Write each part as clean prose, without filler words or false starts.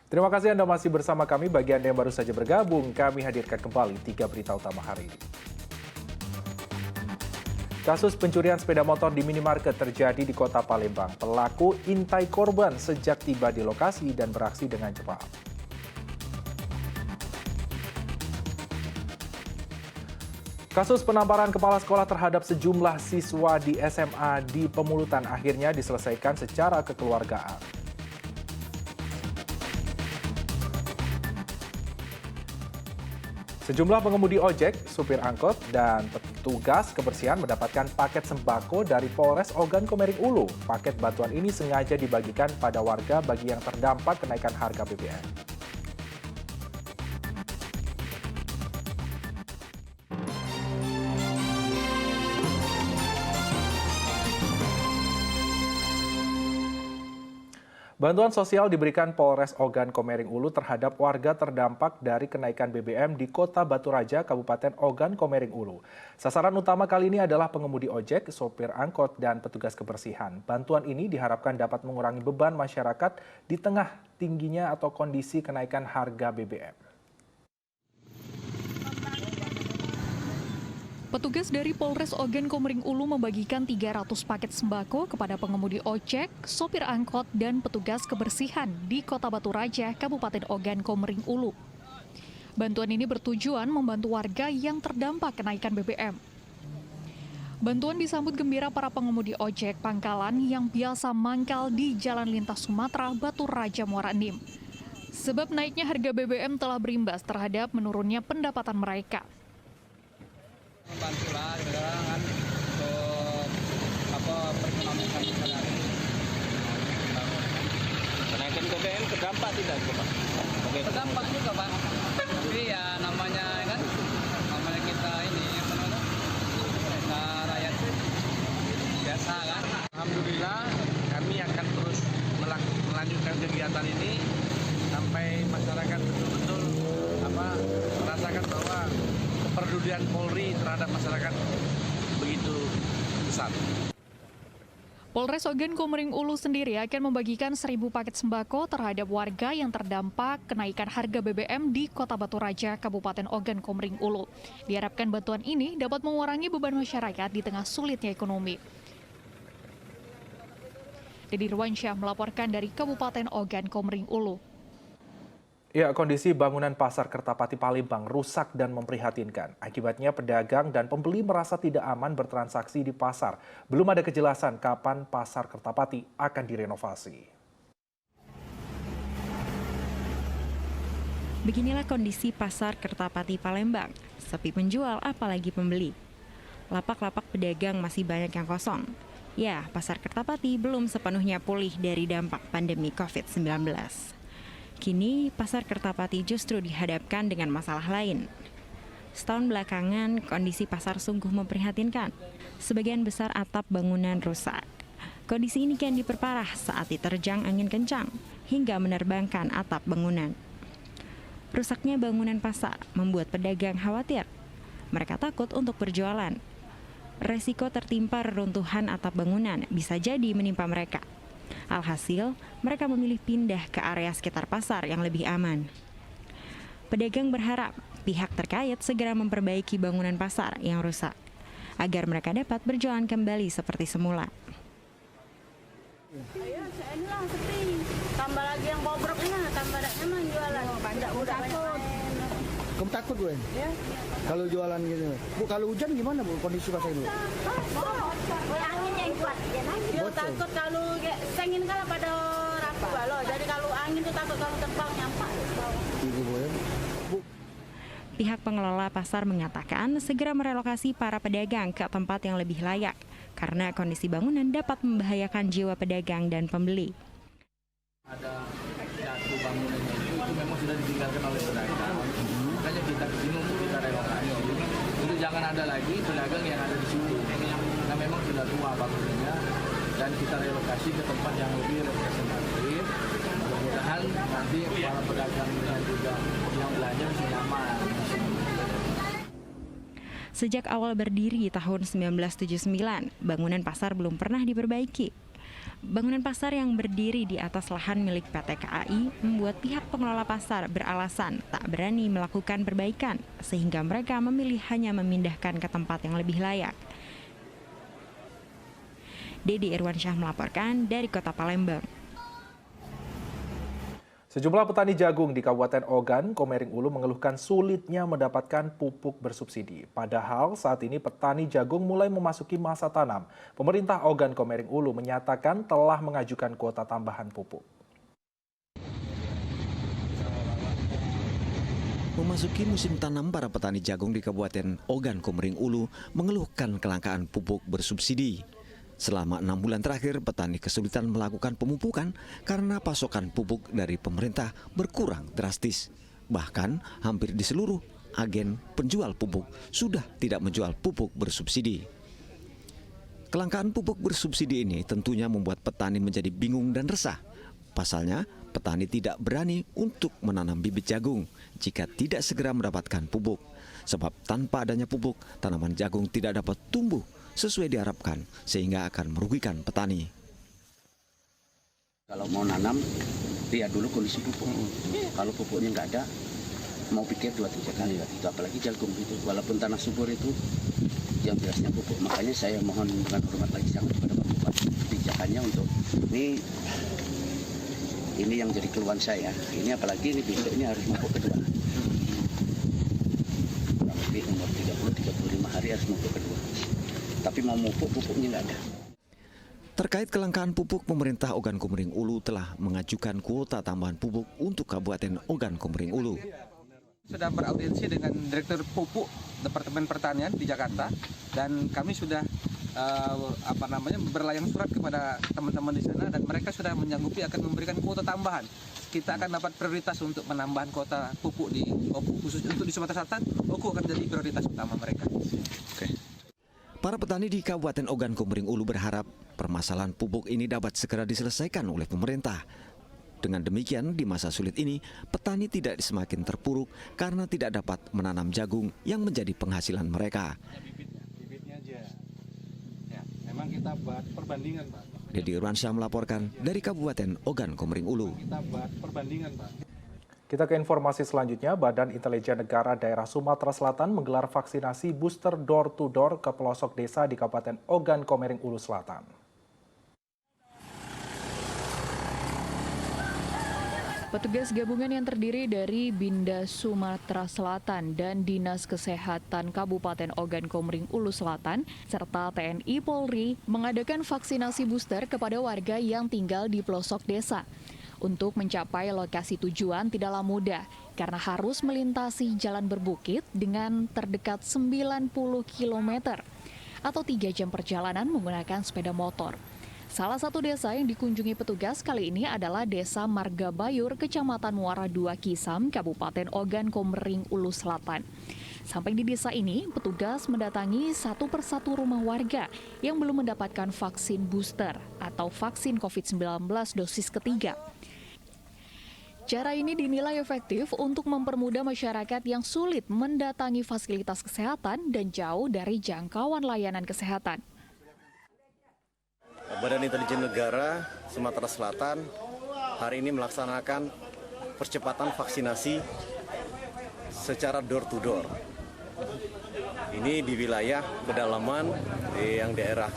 Terima kasih Anda masih bersama kami. Bagi Anda yang baru saja bergabung, kami hadirkan kembali 3 berita utama hari ini. Kasus pencurian sepeda motor di minimarket terjadi di Kota Palembang. Pelaku intai korban sejak tiba di lokasi dan beraksi dengan cepat. Kasus penamparan kepala sekolah terhadap sejumlah siswa di SMA di Pemulutan akhirnya diselesaikan secara kekeluargaan. Sejumlah pengemudi ojek, supir angkot, dan petugas kebersihan mendapatkan paket sembako dari Polres Ogan Komering Ulu. Paket bantuan ini sengaja dibagikan pada warga bagi yang terdampak kenaikan harga BBM. Bantuan sosial diberikan Polres Ogan Komering Ulu terhadap warga terdampak dari kenaikan BBM di Kota Batu Raja, Kabupaten Ogan Komering Ulu. Sasaran utama kali ini adalah pengemudi ojek, sopir angkot, dan petugas kebersihan. Bantuan ini diharapkan dapat mengurangi beban masyarakat di tengah tingginya atau kondisi kenaikan harga BBM. Petugas dari Polres Ogan Komering Ulu membagikan 300 paket sembako kepada pengemudi ojek, sopir angkot, dan petugas kebersihan di Kota Batu Raja, Kabupaten Ogan Komering Ulu. Bantuan ini bertujuan membantu warga yang terdampak kenaikan BBM. Bantuan disambut gembira para pengemudi ojek pangkalan yang biasa mangkal di Jalan Lintas Sumatera, Batu Raja, Muara Enim. Sebab naiknya harga BBM telah berimbas terhadap menurunnya pendapatan mereka. Membantulah sekarang kan untuk perekonomian sehari-hari. Kenaikan BBM terdampak tidak Pak? Terdampak juga Pak. Tapi ya namanya kita ini kita rakyat biasa kan. Alhamdulillah kami akan terus melanjutkan kegiatan ini sampai masyarakat betul-betul merasakan bahwa kepedulian Polri terhadap masyarakat begitu besar. Polres Ogan Komering Ulu sendiri akan membagikan 1.000 paket sembako terhadap warga yang terdampak kenaikan harga BBM di Kota Batu Raja, Kabupaten Ogan Komering Ulu. Diharapkan bantuan ini dapat mengurangi beban masyarakat di tengah sulitnya ekonomi. Dedi Ruansyah melaporkan dari Kabupaten Ogan Komering Ulu. Ya, kondisi bangunan Pasar Kertapati Palembang rusak dan memprihatinkan. Akibatnya pedagang dan pembeli merasa tidak aman bertransaksi di pasar. Belum ada kejelasan kapan Pasar Kertapati akan direnovasi. Beginilah kondisi Pasar Kertapati Palembang. Sepi penjual apalagi pembeli. Lapak-lapak pedagang masih banyak yang kosong. Ya, Pasar Kertapati belum sepenuhnya pulih dari dampak pandemi COVID-19. Kini, Pasar Kertapati justru dihadapkan dengan masalah lain. Setahun belakangan, kondisi pasar sungguh memprihatinkan. Sebagian besar atap bangunan rusak. Kondisi ini kian diperparah saat diterjang angin kencang hingga menerbangkan atap bangunan. Rusaknya bangunan pasar membuat pedagang khawatir. Mereka takut untuk berjualan. Resiko tertimpa reruntuhan atap bangunan bisa jadi menimpa mereka. Alhasil, mereka memilih pindah ke area sekitar pasar yang lebih aman. Pedagang berharap pihak terkait segera memperbaiki bangunan pasar yang rusak, agar mereka dapat berjualan kembali seperti semula. Ayo, inilah sepi. Tambah lagi yang bobrok ini, tambah ada nyaman jualan. Tidak mudah takut. Kamu takut gue? Ya. Kalau jualan gitu. Bu, kalau hujan gimana Bu kondisi pasar ini? Angin yang kuat. Dia takut kalau sengin kalau pada rapuh loh. Jadi kalau angin itu takut kalau terbang nyampak. Ibu Bu ya. Bu. Pihak pengelola pasar mengatakan segera merelokasi para pedagang ke tempat yang lebih layak karena kondisi bangunan dapat membahayakan jiwa pedagang dan pembeli. Ada satu bangunan itu memang sudah ditinggalkan oleh pedagang. Makanya kita bingung kita relokasi. Itu jangan ada lagi pedagang yang ada di situ. Nah memang sudah tua bangunannya dan kita relokasi ke tempat yang lebih representatif. Mudah-mudahan nanti para pedagang dan juga yang belanja bisa nyaman. Sejak awal berdiri tahun 1979, bangunan pasar belum pernah diperbaiki. Bangunan pasar yang berdiri di atas lahan milik PT KAI membuat pihak pengelola pasar beralasan tak berani melakukan perbaikan, sehingga mereka memilih hanya memindahkan ke tempat yang lebih layak. Dedi Irwansyah melaporkan dari Kota Palembang. Sejumlah petani jagung di Kabupaten Ogan, Komering Ulu mengeluhkan sulitnya mendapatkan pupuk bersubsidi. Padahal saat ini petani jagung mulai memasuki masa tanam. Pemerintah Ogan, Komering Ulu menyatakan telah mengajukan kuota tambahan pupuk. Memasuki musim tanam, para petani jagung di Kabupaten Ogan, Komering Ulu mengeluhkan kelangkaan pupuk bersubsidi. Selama 6 bulan terakhir, petani kesulitan melakukan pemupukan karena pasokan pupuk dari pemerintah berkurang drastis. Bahkan hampir di seluruh agen penjual pupuk sudah tidak menjual pupuk bersubsidi. Kelangkaan pupuk bersubsidi ini tentunya membuat petani menjadi bingung dan resah. Pasalnya, petani tidak berani untuk menanam bibit jagung jika tidak segera mendapatkan pupuk. Sebab tanpa adanya pupuk, tanaman jagung tidak dapat tumbuh sesuai diharapkan, sehingga akan merugikan petani. Kalau mau nanam, lihat dulu kondisi pupuk. Kalau pupuknya nggak ada, mau pikir 2-3 kali. Itu apalagi jagung itu. Walaupun tanah subur itu, yang jelasnya pupuk. Makanya saya mohon dengan hormat lagi sangat kepada Pak Bupati, kebijakannya untuk ini yang jadi keluhan saya. Ini apalagi ini besok ini harus pupuk kedua. Kurang lebih umur 30-35 hari harus pupuk kedua. Tapi mau pupuknya nggak ada. Terkait kelangkaan pupuk, pemerintah Ogan Komering Ulu telah mengajukan kuota tambahan pupuk untuk Kabupaten Ogan Komering Ulu. Sudah beraudiensi dengan Direktur Pupuk Departemen Pertanian di Jakarta, dan kami sudah berlayang surat kepada teman-teman di sana, dan mereka sudah menyanggupi akan memberikan kuota tambahan. Kita akan dapat prioritas untuk menambahkan kuota pupuk di Oku, khusus untuk di Sumatera Selatan. Oku akan jadi prioritas utama mereka. Para petani di Kabupaten Ogan Komering Ulu berharap permasalahan pupuk ini dapat segera diselesaikan oleh pemerintah. Dengan demikian, di masa sulit ini, petani tidak semakin terpuruk karena tidak dapat menanam jagung yang menjadi penghasilan mereka. Bibitnya aja. Ya, memang kita buat perbandingan, Pak. Dedi Irwansyah melaporkan dari Kabupaten Ogan Komering Ulu. Kita buat perbandingan, Pak. Kita ke informasi selanjutnya. Badan Intelijen Negara Daerah Sumatera Selatan menggelar vaksinasi booster door-to-door ke pelosok desa di Kabupaten Ogan Komering Ulu Selatan. Petugas gabungan yang terdiri dari Binda Sumatera Selatan dan Dinas Kesehatan Kabupaten Ogan Komering Ulu Selatan serta TNI Polri mengadakan vaksinasi booster kepada warga yang tinggal di pelosok desa. Untuk mencapai lokasi tujuan tidaklah mudah karena harus melintasi jalan berbukit dengan terdekat 90 km atau 3 jam perjalanan menggunakan sepeda motor. Salah satu desa yang dikunjungi petugas kali ini adalah Desa Marga Bayur, Kecamatan Muara II Kisam, Kabupaten Ogan Komering Ulu Selatan. Sampai di desa ini, petugas mendatangi satu persatu rumah warga yang belum mendapatkan vaksin booster atau vaksin COVID-19 dosis ketiga. Cara ini dinilai efektif untuk mempermudah masyarakat yang sulit mendatangi fasilitas kesehatan dan jauh dari jangkauan layanan kesehatan. Badan Intelijen Negara Sumatera Selatan hari ini melaksanakan percepatan vaksinasi secara door-to-door. Ini di wilayah pedalaman yang daerah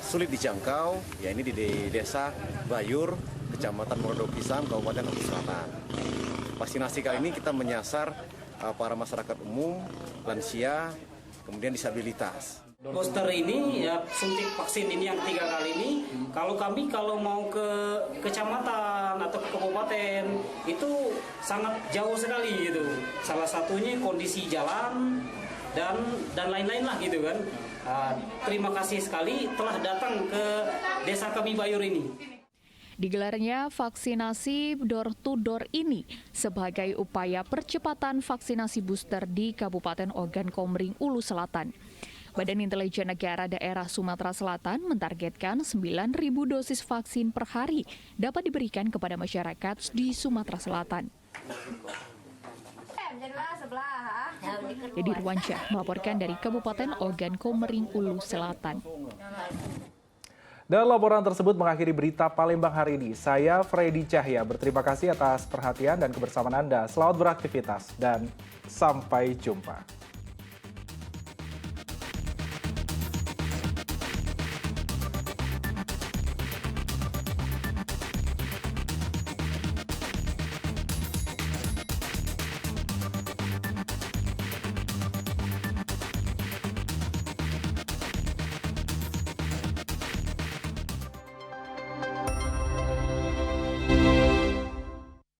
sulit dijangkau, ya ini di Desa Bayur, Kecamatan Muara II Kisam, Kabupaten Ogan Selatan. Vaksinasi kali ini kita menyasar para masyarakat umum, lansia, kemudian disabilitas. Booster ini ya suntik vaksin ini yang 3 kali ini, kalau mau ke kecamatan atau ke kabupaten itu sangat jauh sekali gitu. Salah satunya kondisi jalan dan lain-lain lah gitu kan. Terima kasih sekali telah datang ke Desa kami Bayur ini. Digelarnya vaksinasi door-to-door ini sebagai upaya percepatan vaksinasi booster di Kabupaten Ogan Komering Ulu Selatan. Badan Intelijen Negara Daerah Sumatera Selatan mentargetkan 9.000 dosis vaksin per hari dapat diberikan kepada masyarakat di Sumatera Selatan. Dedi Irwansyah melaporkan dari Kabupaten Ogan Komering Ulu Selatan. Dan laporan tersebut mengakhiri berita Palembang hari ini. Saya Freddy Cahya, berterima kasih atas perhatian dan kebersamaan Anda. Selamat beraktivitas dan sampai jumpa.